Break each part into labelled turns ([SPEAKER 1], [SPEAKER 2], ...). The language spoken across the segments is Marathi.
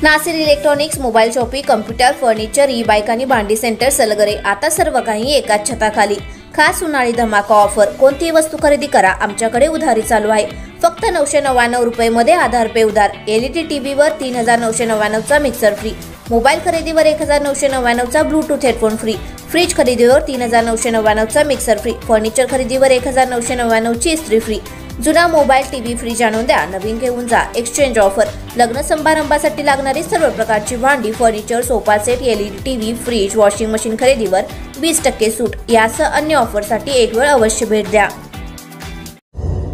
[SPEAKER 1] Nasir electronics, mobile shoppe, computer, furniture, e bike आणि भांडी सेंटर, सलगरे, आता सर्व काही एकाच छताखाली. खास उन्हाळी धमाका ऑफर. कोणतीही वस्तू खरेदी करा, आमच्याकडे उधारी चालू आहे. फक्त 999 रुपये आधार पे उधार. एलईडी टीव्हीवर 3999 चा मिक्सर फ्री. मोबाईल खरेदीवर 1999 चा ब्लूटूथ हेडफोन फ्री. फ्रीज खरेदीवर 3999 चा मिक्सर फ्री. फर्निचर खरेदीवर 1999 ची इस्त्री फ्री. जुना मोबाईल, टीव्ही, फ्रीज आणून द्या, नवीन घेऊन जा. Exchange offer. लग्न समारंभासाठी लागणारी सर्व प्रकारची भांडी, furniture, sofa set, LED TV, fridge, washing machine खरेदीवर 20% सूट. यासह अन्य ऑफरसाठी एक वेळ अवश्य भेट द्या.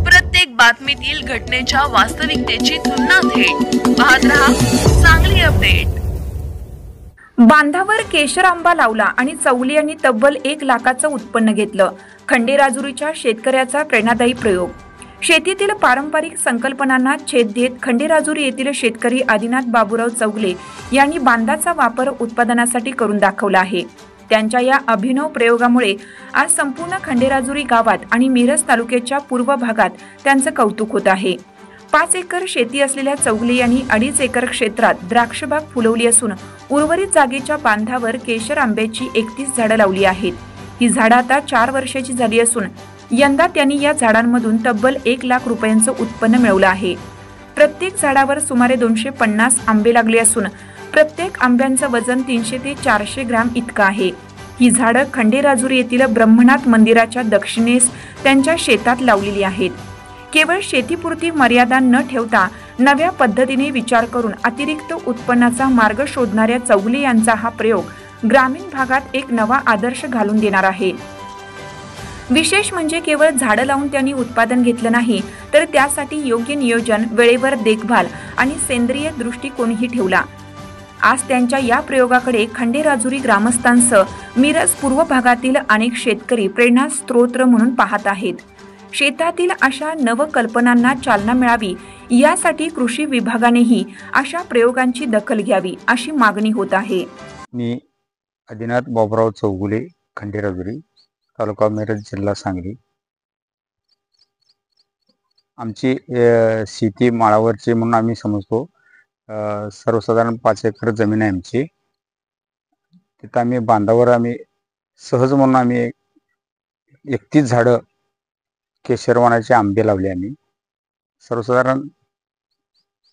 [SPEAKER 2] प्रत्येक बातमीतील घटनेच्या वास्तविकतेची तुलना थेट पाहत रहा सांगली अपडेट.
[SPEAKER 3] बांधावर केशर आंबा लावला आणि चौगले यांनी तब्बल 1 लाखाचं उत्पन्न घेतलं. खंडेराजुरीच्या शेतकऱ्याचा प्रेरणादायी प्रयोग. शेतीतील पारंपरिक संकल्पनांना छेद देत खंडेराजुरी येथील शेतकरी आदिनाथ बाबूराव चौगले यांनी बांधाचा वापर उत्पादनासाठी करून दाखवला आहे. त्यांच्या या अभिनव प्रयोगामुळे आज संपूर्ण खंडेराजुरी गावात आणि मिरज तालुक्याच्या पूर्व भागात त्यांचं कौतुक होत आहे. 5 एकर शेती असलेल्या चौगले यांनी 2.5 एकर क्षेत्रात द्राक्षबाग फुलवली असून उर्वरित जागेच्या बांधावर केशर आंब्याची 31 झाडं लावली आहेत. ही झाडं आता 4 वर्षाची झाली असून यंदा त्यांनी या झाडांमधून तब्बल 1 लाख रुपयांचं उत्पन्न मिळवलं आहे. प्रत्येक झाडावर सुमारे 250 आंबे लागले असून प्रत्येक आंब्यांचं वजन 300 ते 400 ग्रॅम इतकं आहे. ही झाडं खंडेराजुरी येथील ब्रह्मनाथ मंदिराच्या दक्षिणेस त्यांच्या शेतात लावलेली आहेत. केवळ शेतीपुरती मर्यादा न ठेवता नव्या पद्धतीने विचार करून अतिरिक्त उत्पन्नाचा मार्ग शोधणाऱ्या चौगले यांचा हा प्रयोग ग्रामीण भागात एक नवा आदर्श घालून देणार आहे. विशेष म्हणजे केवळ झाडं लावून त्यांनी उत्पादन घेतलं नाही, तर त्यासाठी योग्य नियोजन, वेळेवर देखभाल आणि सेंद्रिय दृष्टिकोनही ठेवला. आज त्यांच्या या प्रयोगाकडे खंडेराजुरी ग्रामस्थांसह मिरज पूर्व भागातील अनेक शेतकरी प्रेरणा स्त्रोत म्हणून पाहत आहेत. शेतातील अशा नवकल्पनांना चालना मिळावी यासाठी कृषी विभागानेही अशा प्रयोगांची दखल घ्यावी अशी मागणी होत आहे.
[SPEAKER 4] मी आदिनाथ बाबूराव चौगुले, खंडेराजुरी, तालुका मिरज, जिल्हा सांगली. आमची शेती माळावरची म्हणून आम्ही समजतो. सर्वसाधारण 5 एकर जमीन आहे आमची. तिथं आम्ही बांधावर सहज म्हणून आम्ही 31 झाडं केशरवानाचे आंबे लावले. आम्ही सर्वसाधारण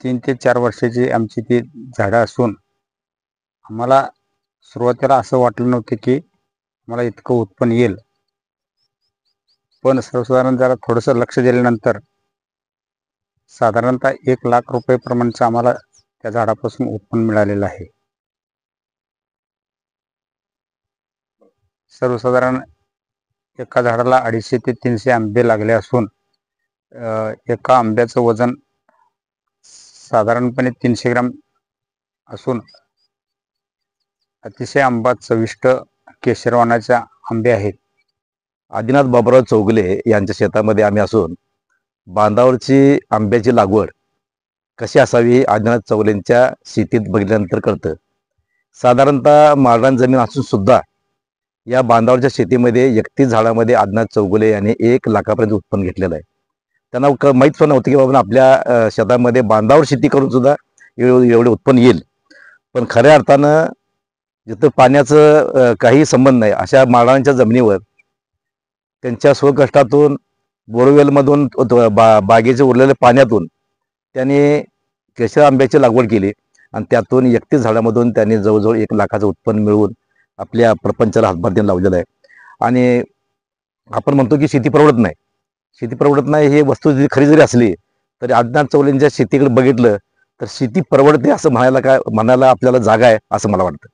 [SPEAKER 4] 3 ते 4 वर्षाची आमची ती झाडं असून आम्हाला सुरुवातीला असं वाटलं नव्हतं की मला इतकं उत्पन्न येईल, पण सर्वसाधारण जरा थोडंसं लक्ष दिल्यानंतर साधारणतः 1 लाख रुपये प्रमाणचं आम्हाला त्या झाडापासून उत्पन्न मिळालेलं आहे. सर्वसाधारण एका झाडाला 250 ते 300 आंबे लागले असून एका आंब्याचं वजन साधारणपणे 300 ग्राम असून अतिशय आंबा चविष्ट केशरवानाचे आंबे आहेत.
[SPEAKER 5] आदिनाथ बाबूराव चौगले यांच्या शेतामध्ये आम्ही असून बांधावरची आंब्याची लागवड कशी असावी आदिनाथ चौगलेंच्या शेतीत बघितल्यानंतर कळतं. साधारणतः माळरान जमीन असून सुद्धा या बांधावरच्या शेतीमध्ये 31 झाडामध्ये आदिनाथ चौगले यांनी 1 लाखापर्यंत उत्पन्न घेतलेलं आहे. त्यांना माहीत पण नव्हतं की बाबा आपल्या शेतामध्ये बांधावर शेती करून सुद्धा एवढे उत्पन्न येईल. पण खऱ्या अर्थानं जिथं पाण्याचं काही संबंध नाही अशा माळरानाच्या जमिनीवर त्यांच्या स्वकष्टातून बोरवेलमधून बागेचे उरलेल्या पाण्यातून त्यांनी केशर आंब्याची लागवड केली आणि त्यातून 31 झाडामधून त्यांनी जवळजवळ 1 लाखाचं उत्पन्न मिळवून आपल्या प्रपंचाला हातभार देऊन लावलेलं आहे. आणि आपण म्हणतो की शेती परवडत नाही, शेती परवडत नाही ही वस्तू खरी जरी असली तरी आदिनाथ चौगलेंच्या शेतीकडे बघितलं तर शेती परवडते असं म्हणायला आपल्याला जागा आहे असं मला वाटतं.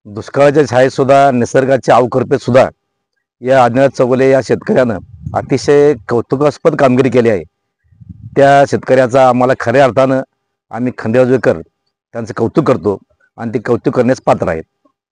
[SPEAKER 5] दुष्काळाच्या छायेत सुद्धा, निसर्गाच्या अवकल्पेत सुद्धा या आदिनाथ चौगले या शेतकऱ्यानं अतिशय कौतुकास्पद कामगिरी केली आहे. त्या शेतकऱ्याचा आम्हाला खऱ्या अर्थानं आम्ही खंडेराजुरीकर त्यांचं कौतुक करतो आणि ते कौतुक करण्यास पात्र आहेत.